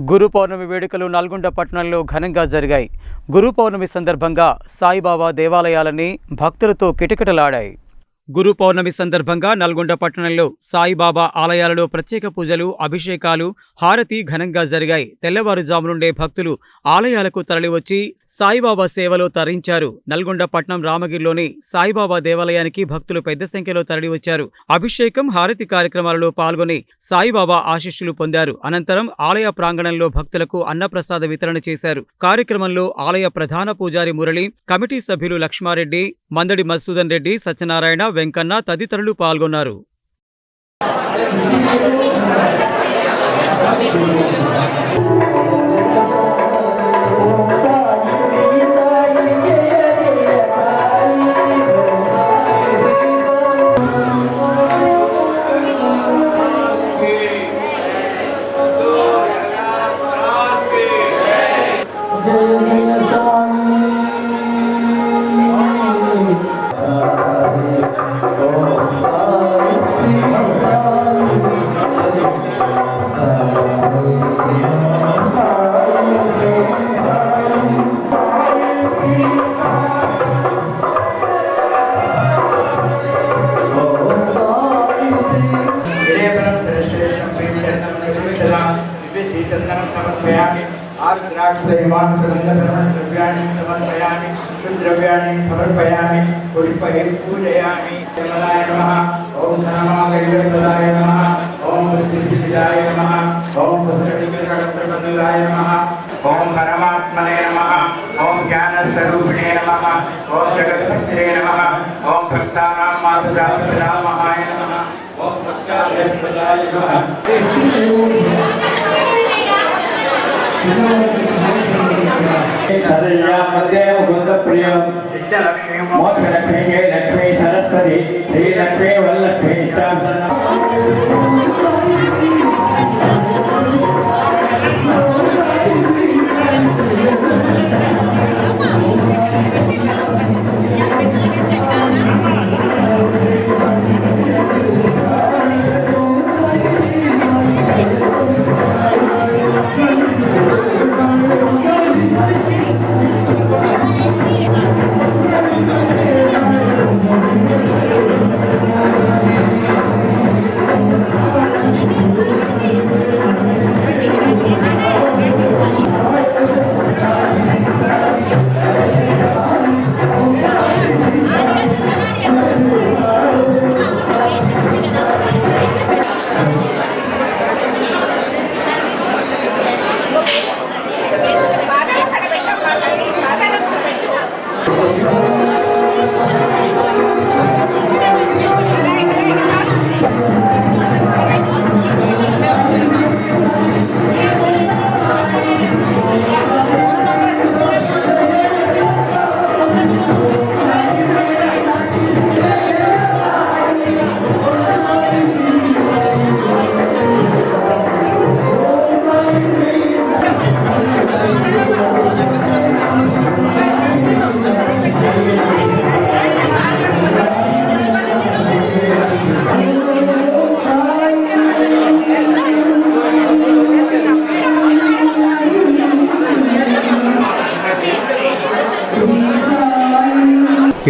గురు పౌర్ణమి వేడుకలు నల్గొండ పట్టణంలో ఘనంగా జరిగాయి. గురు పౌర్ణమి సందర్భంగా సాయిబాబా దేవాలయాలన్నీ భక్తులతో కిటకిటలాడాయి. గురు పౌర్ణమి సందర్భంగా నల్గొండ పట్టణంలో సాయిబాబా ఆలయాలలో ప్రత్యేక పూజలు, అభిషేకాలు, హారతి ఘనంగా జరిగాయి. తెల్లవారుజాము నుండే భక్తులు ఆలయాలకు తరలివచ్చి సాయిబాబా సేవలో తరించారు. నల్గొండ పట్టణం రామగిరిలోని సాయిబాబా దేవాలయానికి భక్తులు పెద్ద సంఖ్యలో తరలివచ్చారు. అభిషేకం, హారతి కార్యక్రమాలలో పాల్గొని సాయిబాబా ఆశీస్సులు పొందారు. అనంతరం ఆలయ ప్రాంగణంలో భక్తులకు అన్నప్రసాద వితరణ చేశారు. కార్యక్రమంలో ఆలయ ప్రధాన పూజారి మురళి, కమిటీ సభ్యులు లక్ష్మారెడ్డి, మందడి మధుసూదన్ రెడ్డి, సత్యనారాయణ, వెంకన్న తదితరులు పాల్గొన్నారు. चंदन समर्पयामि आर्द्राक्षद्रव्याणि समर्पयामि शुद्रव्याणि समर्पयामि पुष्पैः पूजयामि। देवाय नमः। ओम धनमागैर्वदाय नमः। ओम बुद्धिसिद्धाय नमः। ओम पुत्रनिकटप्रबन्धाय नमः। ओम परमात्मने नमः। ओम ज्ञानस्वरूपिणे नमः। ओम जगद्भक्ते नमः। ओम भक्तानां मातुराय नमः। ओम भक्ताय नमः। मोक्षलक्ष्मी जय लक्ष्मी सरस्वती श्री लक्ष्मी वल्लक्ष्मी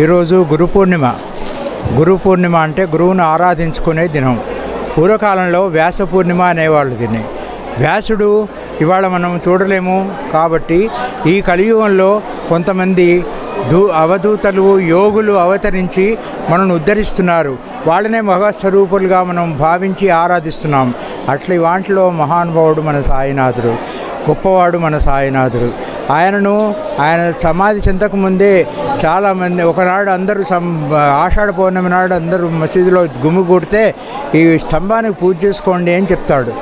ఈరోజు గురు పూర్ణిమ అంటే గురువును ఆరాధించుకునే దినం. పూర్వకాలంలో వ్యాస పూర్ణిమ అనేవాళ్ళు దీన్ని. వ్యాసుడు ఇవాళ మనం చూడలేము కాబట్టి ఈ కలియుగంలో కొంతమంది అవధూతలు, యోగులు అవతరించి మనల్ని ఉద్ధరిస్తున్నారు. వాళ్ళనే మహస్వరూపులుగా మనం భావించి ఆరాధిస్తున్నాం. అట్లా వాటిలో మహానుభావుడు మన సాయినాథుడు, గొప్పవాడు మన సాయినాథుడు. ఆయన సమాధి చెందకముందే చాలామంది ఒకనాడు అందరూ ఆషాఢ పౌర్ణమి నాడు అందరూ మసీదులో గుమిగూడితే ఈ స్తంభానికి పూజ చేసుకోండి అని చెప్తాడు.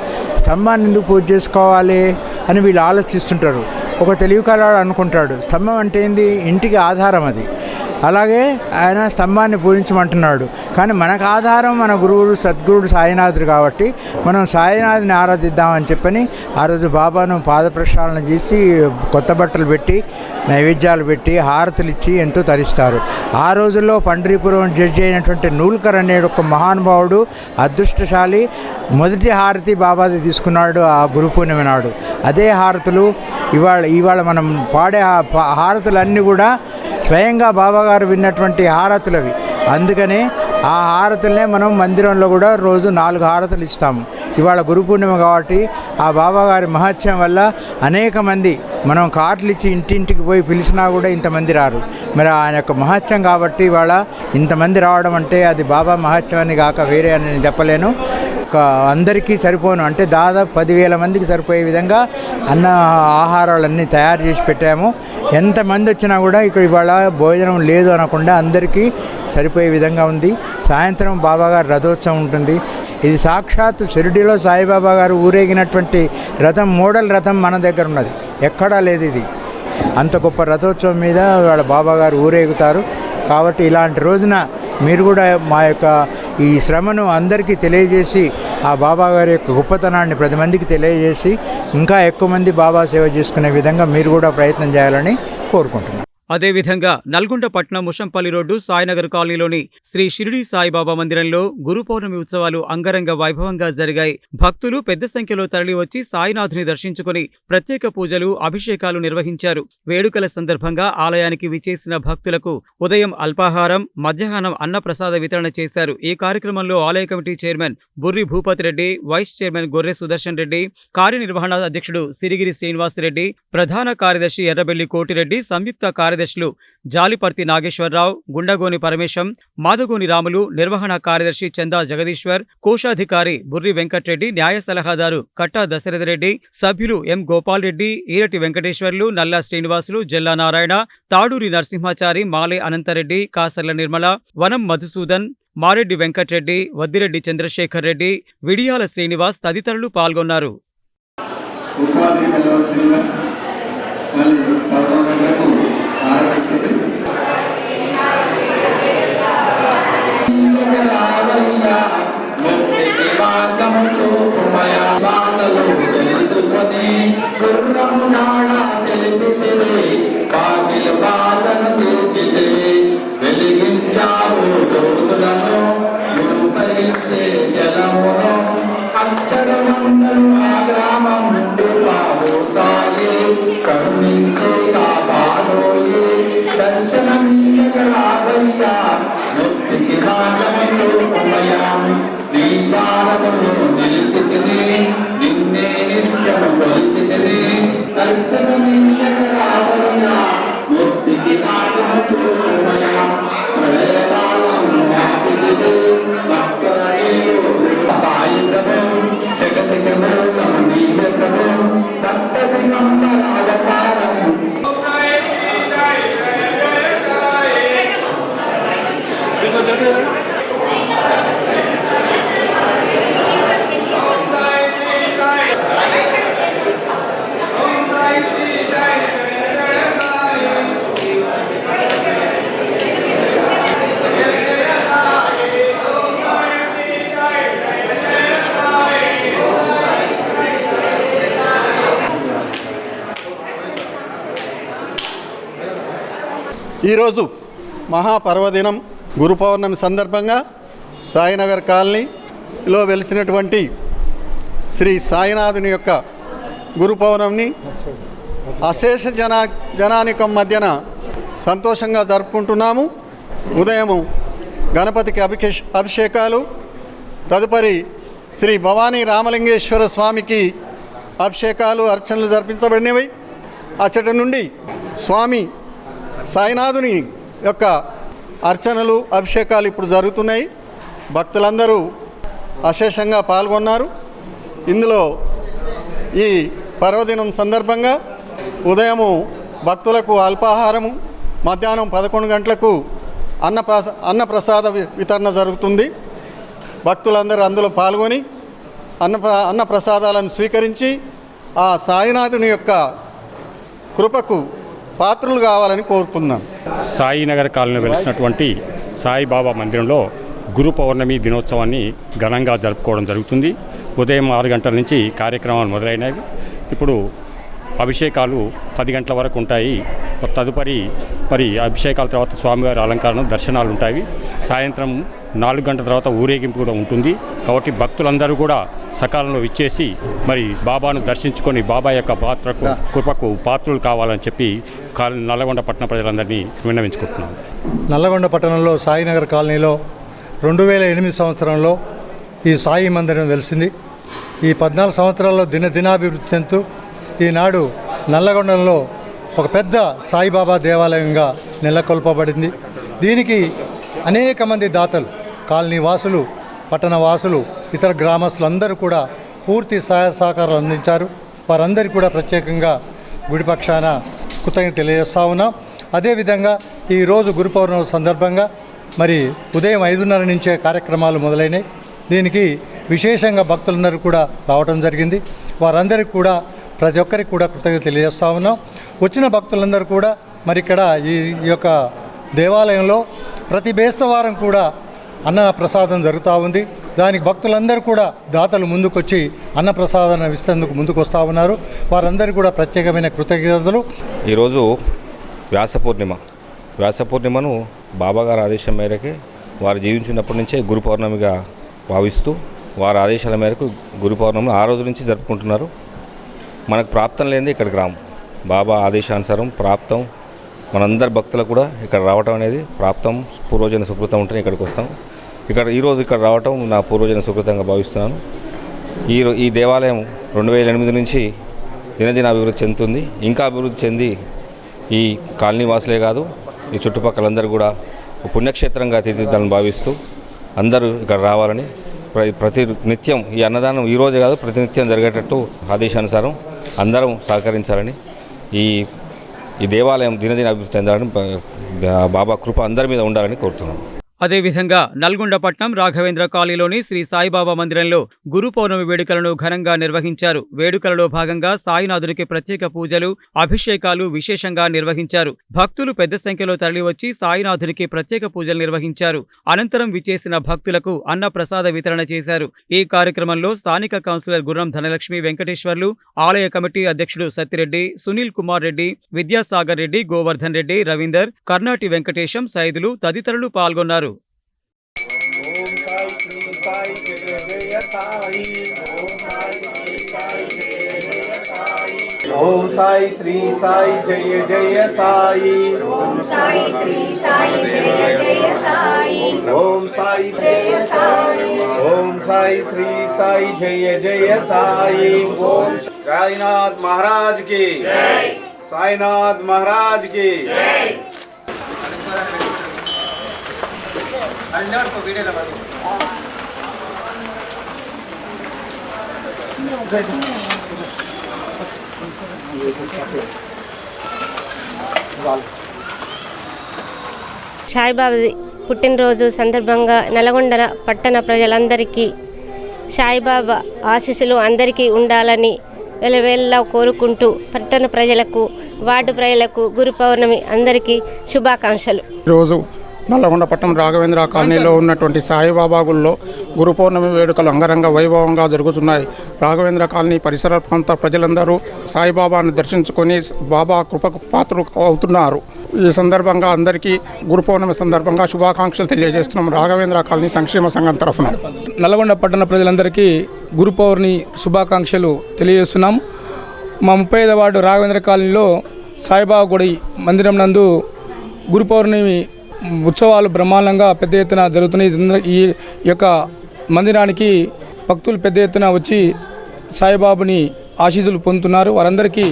స్తంభాన్ని ఎందుకు పూజ చేసుకోవాలి అని వీళ్ళు ఆలోచిస్తుంటారు. ఒక తెలివికలాడు అనుకుంటాడు, స్తంభం అంటే ఏంది? ఇంటికి ఆధారం. అది అలాగే ఆయన స్తంభాన్ని పూజించమంటున్నాడు. కానీ మనకు ఆధారం మన గురువుడు సద్గురుడు సాయినాథుడు కాబట్టి మనం సాయినాథుని ఆరాధిద్దామని చెప్పని ఆ రోజు బాబాను పాద ప్రక్షాళన చేసి కొత్త బట్టలు పెట్టి నైవేద్యాలు పెట్టి హారతులు ఇచ్చి ఎంతో తరిస్తారు. ఆ రోజుల్లో పండరీపురం జడ్జి అయినటువంటి నూల్కర్ అనే ఒక మహానుభావుడు అదృష్టశాలి మొదటి హారతి బాబాది తీసుకున్నాడు ఆ గురు పూర్ణిమ నాడు. అదే హారతులు ఇవాళ మనం పాడే హారతులన్నీ కూడా స్వయంగా బాబాగారు విన్నటువంటి హారతులవి. అందుకనే ఆ హారతులనే మనం మందిరంలో కూడా రోజు 4 హారతులు ఇస్తాము. ఇవాళ గురు పూర్ణిమ కాబట్టి ఆ బాబాగారి మహత్యం వల్ల అనేక మంది మనం కార్డులు ఇచ్చి ఇంటింటికి పోయి పిలిచినా కూడా ఇంతమంది రారు. మరి ఆయన యొక్క మహత్యం కాబట్టి ఇవాళ ఇంతమంది రావడం అంటే అది బాబా మహత్యం అని కాక వేరే అని నేను చెప్పలేను. అందరికీ సరిపోను అంటే దాదాపు 10,000 మందికి సరిపోయే విధంగా అన్న ఆహారాలన్నీ తయారు చేసి పెట్టాము. ఎంతమంది వచ్చినా కూడా ఇక్కడ ఇవాళ భోజనం లేదు అనకుండా అందరికీ సరిపోయే విధంగా ఉంది. సాయంత్రం బాబాగారు రథోత్సవం ఉంటుంది. ఇది సాక్షాత్ షిరిడీలో సాయిబాబా గారు ఊరేగినటువంటి రథం, మోడల్ రథం మన దగ్గర ఉన్నది, ఎక్కడా లేదు. ఇది అంత గొప్ప రథోత్సవం మీద వాళ్ళ బాబాగారు ఊరేగుతారు. కాబట్టి ఇలాంటి రోజున మీరు కూడా మా యొక్క ఈ శ్రమను అందరికీ తెలియజేసి ఆ బాబాగారి యొక్క గొప్పతనాన్ని 10 మందికి తెలియజేసి ఇంకా ఎక్కువ మంది బాబా సేవ చేసుకునే విధంగా మీరు కూడా ప్రయత్నం చేయాలని కోరుకుంటున్నాను. అదేవిధంగా నల్గొండ పట్నం ముషంపల్లి రోడ్డు సాయినగర్ కాలనీలోని శ్రీ షిరిడి సాయిబాబా మందిరంలో గురు పౌర్ణమి ఉత్సవాలు అంగరంగ వైభవంగా జరిగాయి. భక్తులు పెద్ద సంఖ్యలో తరలివచ్చి సాయినాథుని దర్శించుకుని ప్రత్యేక పూజలు, అభిషేకాలు నిర్వహించారు. వేడుకల సందర్భంగా ఆలయానికి విచేసిన భక్తులకు ఉదయం అల్పాహారం, మధ్యాహ్నం అన్నప్రసాద వితరణ చేశారు. ఈ కార్యక్రమంలో ఆలయ committee chairman Burri Bhupathi Reddy, vice chairman Gorre Sudarshan Reddy, కార్యనిర్వహణ అధ్యక్షుడు సిరిగిరి శ్రీనివాసరెడ్డి, ప్రధాన కార్యదర్శి ఎర్రబెల్లి కోటిరెడ్డి, సంయుక్త కార్యదర్శులు జాలిపర్తి నాగేశ్వరరావు, గుండగోని పరమేశం, మాదగోని రాములు, నిర్వహణ కార్యదర్శి చందా జగదీశ్వర్, కోశాధికారి బుర్రి వెంకట్రెడ్డి, న్యాయ సలహాదారు కట్టా దశరథరెడ్డి, సభ్యులు ఎం గోపాల్ రెడ్డి, ఈరటి వెంకటేశ్వర్లు, నల్లా శ్రీనివాసులు, జల్లా నారాయణ, తాడూరి నరసింహాచారి, మాలే అనంతరెడ్డి, కాసర్ల నిర్మల, వనం మధుసూదన్, మారెడ్డి వెంకట్రెడ్డి, వద్దిరెడ్డి చంద్రశేఖర్ రెడ్డి, విడియాల శ్రీనివాస్ తదితరులు పాల్గొన్నారు. ఈరోజు మహాపర్వదినం గురు పౌర్ణమి సందర్భంగా సాయినగర్ కాలనీలో వెలిసినటువంటి శ్రీ సాయినాథుని యొక్క గురు పౌర్ణమిని అశేష జనానికం మధ్యన సంతోషంగా జరుపుకుంటున్నాము. ఉదయము గణపతికి అభిషేకాలు, తదుపరి శ్రీ భవానీ రామలింగేశ్వర స్వామికి అభిషేకాలు, అర్చనలు జరిపించబడినవి. అచ్చటి నుండి స్వామి సాయినాథుని యొక్క అర్చనలు, అభిషేకాలు ఇప్పుడు జరుగుతున్నాయి. భక్తులందరూ అశేషంగా పాల్గొన్నారు. ఇందులో ఈ పర్వదినం సందర్భంగా ఉదయము భక్తులకు అల్పాహారము, మధ్యాహ్నం 11 గంటలకు అన్నప్రసాద వితరణ జరుగుతుంది. భక్తులందరూ అందులో పాల్గొని అన్నప్రసాదాలను స్వీకరించి ఆ సాయినాథుని యొక్క కృపకు పాత్రలు కావాలని కోరుకున్నాను. సాయినగర్ కాలనీలో వెలిసినటువంటి సాయిబాబా మందిరంలో గురు పౌర్ణమి దినోత్సవాన్ని ఘనంగా జరుపుకోవడం జరుగుతుంది. ఉదయం 6 గంటల నుంచి కార్యక్రమాలు మొదలైనవి. ఇప్పుడు అభిషేకాలు 10 గంటల వరకు ఉంటాయి. తదుపరి అభిషేకాల తర్వాత స్వామివారి అలంకరణ దర్శనాలు ఉంటాయి. సాయంత్రం 4 గంటల తర్వాత ఊరేగింపు కూడా ఉంటుంది. కాబట్టి భక్తులందరూ కూడా సకాలంలో ఇచ్చేసి బాబాను దర్శించుకొని బాబా యొక్క కృపకు పాత్రలు కావాలని చెప్పి నల్లగొండ పట్టణ ప్రజలందరినీ విన్నవించుకుంటున్నాను. నల్లగొండ పట్టణంలో సాయినగర్ కాలనీలో 2008 సంవత్సరంలో ఈ సాయి మందిరం వెలిసింది. ఈ 14 సంవత్సరాల్లో దినాభివృద్ధి చెందుతూ ఈనాడు నల్లగొండలో ఒక పెద్ద సాయిబాబా దేవాలయంగా నెలకొల్పబడింది. దీనికి అనేక మంది దాతలు, కాలనీ వాసులు, పట్టణ వాసులు, ఇతర గ్రామస్తులందరూ కూడా పూర్తి సహాయ సహకారాలు అందించారు. వారందరికీ కూడా ప్రత్యేకంగా గుడి పక్షాన కృతజ్ఞత తెలియజేస్తా ఉన్నాం. అదేవిధంగా ఈరోజు గురు పౌర్ణమి సందర్భంగా ఉదయం 5:30 నుంచే కార్యక్రమాలు మొదలైనవి. దీనికి విశేషంగా భక్తులందరూ కూడా రావడం జరిగింది. వారందరికీ కూడా ప్రతి ఒక్కరికి కూడా కృతజ్ఞత తెలియజేస్తా ఉన్నాం. వచ్చిన భక్తులందరూ కూడా ఇక్కడ ఈ యొక్క దేవాలయంలో ప్రతి బేస్తవారం కూడా అన్న ప్రసాదం జరుగుతూ ఉంది. దానికి భక్తులందరూ కూడా దాతలు ముందుకొచ్చి అన్న ప్రసాదాన్ని ఇస్తేందుకు ముందుకు వస్తూ ఉన్నారు. వారందరికీ కూడా ప్రత్యేకమైన కృతజ్ఞతలు. ఈరోజు వ్యాస పూర్ణిమను బాబాగారి ఆదేశం మేరకే వారు జీవించినప్పటి నుంచే గురు పౌర్ణమిగా భావిస్తూ వారి ఆదేశాల మేరకు గురు పౌర్ణమి ఆ రోజు నుంచి జరుపుకుంటున్నారు. మనకు ప్రాప్తం లేనిది ఇక్కడికి రాము. బాబా ఆదేశానుసారం ప్రాప్తం మనందరి భక్తులకు కూడా ఇక్కడ రావటం అనేది ప్రాప్తం, పూర్వజన సుకృతం ఉంటేనే ఇక్కడికి వస్తాం. ఈరోజు ఇక్కడ రావటం నా పూర్వజన సుకృతంగా భావిస్తున్నాను. ఈ దేవాలయం 2008 నుంచి దినదిన అభివృద్ధి చెందుతుంది. ఇంకా అభివృద్ధి చెంది ఈ కాలనీ వాసులే కాదు, ఈ చుట్టుపక్కలందరూ కూడా పుణ్యక్షేత్రంగా తీర్చిదిద్దాలని భావిస్తూ అందరూ ఇక్కడ రావాలని ప్రతి నిత్యం ఈ అన్నదానం ఈరోజే కాదు ప్రతినిత్యం జరిగేటట్టు ఆదేశానుసారం అందరం సహకరించాలని, ఈ దేవాలయం దినదిన అభివృద్ధి చెందాలని బాబా కృప అందరి మీద ఉండాలని కోరుతున్నాను. అదేవిధంగా నల్గొండ పట్నం రాఘవేంద్ర కాలనీలోని శ్రీ సాయిబాబా మందిరంలో గురు పౌర్ణమి వేడుకలను ఘనంగా నిర్వహించారు. వేడుకలలో భాగంగా సాయినాథునికి ప్రత్యేక పూజలు, అభిషేకాలు విశేషంగా నిర్వహించారు. భక్తులు పెద్ద సంఖ్యలో తరలివచ్చి సాయినాథునికి ప్రత్యేక పూజలు నిర్వహించారు. అనంతరం విచ్చేసిన భక్తులకు అన్న ప్రసాద వితరణ చేశారు. ఈ కార్యక్రమంలో స్థానిక కౌన్సిలర్ గుర్రం ధనలక్ష్మి వెంకటేశ్వర్లు, ఆలయ కమిటీ అధ్యక్షుడు సత్తిరెడ్డి, సునీల్ కుమార్ రెడ్డి, విద్యాసాగర్ రెడ్డి, గోవర్ధన్ రెడ్డి, రవీందర్, కర్నాటి వెంకటేశం, సైదులు తదితరులు పాల్గొన్నారు. ఓం సాయి శ్రీ సాయి జయ జయ సాయి. ఓం సాయి శ్రీ సాయి జయ జయ సాయి. ఓం సాయి జయ సాయి. ఓం సాయి శ్రీ సాయి జయ జయ సాయి. ఓం సాయినాథ్ మహారాజ్ की जय. సాయినాథ్ మహారాజ్ की जय. సాయిబాబా పుట్టినరోజు సందర్భంగా నల్గొండ పట్టణ ప్రజలందరికీ సాయిబాబా ఆశీస్సులు అందరికీ ఉండాలని వెలవెల్లా కోరుకుంటూ పట్టణ ప్రజలకు, వార్డు ప్రజలకు గురు పౌర్ణమి అందరికీ శుభాకాంక్షలు. ఈరోజు నల్లగొండ పట్టణం రాఘవేంద్ర కాలనీలో ఉన్నటువంటి సాయిబాబా గుడిలో గురు పౌర్ణమి వేడుకలు అంగరంగ వైభవంగా జరుగుతున్నాయి. రాఘవేంద్ర కాలనీ పరిసర ప్రాంత ప్రజలందరూ సాయిబాబాను దర్శించుకొని బాబా కృపకు పాత్రలు అవుతున్నారు. ఈ సందర్భంగా అందరికీ గురు పౌర్ణమి సందర్భంగా శుభాకాంక్షలు తెలియజేస్తున్నాం రాఘవేంద్ర కాలనీ సంక్షేమ సంఘం తరఫున. నల్లగొండ పట్టణ ప్రజలందరికీ గురు పౌర్ణమి శుభాకాంక్షలు తెలియజేస్తున్నాం. మా 35వ వార్డు రాఘవేంద్ర కాలనీలో సాయిబాబా గుడి మందిరం నందు గురు పౌర్ణమి ఉత్సవాలు బ్రహ్మాండంగా పెద్ద ఎత్తున జరుగుతున్నాయి. ఈ యొక్క మందిరానికి భక్తులు పెద్ద ఎత్తున వచ్చి సాయిబాబుని ఆశీస్సులు పొందుతున్నారు. వారందరికీ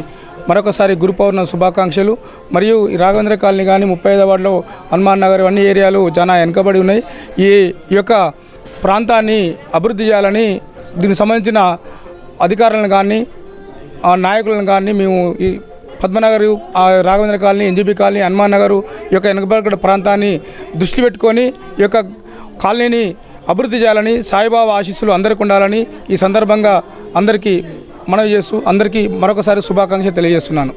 మరొకసారి గురు పౌర్ణమి శుభాకాంక్షలు. మరియు ఈ రాఘవేంద్ర కాలనీ కానీ 35వ వార్డులో హనుమాన్ నగర్ అన్ని ఏరియాలు చాలా వెనుకబడి ఉన్నాయి. ఈ యొక్క ప్రాంతాన్ని అభివృద్ధి చేయాలని దీనికి సంబంధించిన అధికారులను కానీ ఆ నాయకులను కానీ మేము ఈ Padmanagar, Raghavendra colony, NGB colony, Hanuman Nagar ఈ యొక్క వెనుకబడిన ప్రాంతాన్ని దృష్టి పెట్టుకొని ఈ యొక్క కాలనీని అభివృద్ధి చేయాలని, సాయిబాబా ఆశీస్సులు అందరికీ ఉండాలని ఈ సందర్భంగా అందరికీ మనవి చేస్తూ అందరికీ మరొకసారి శుభాకాంక్షలు తెలియజేస్తున్నాను.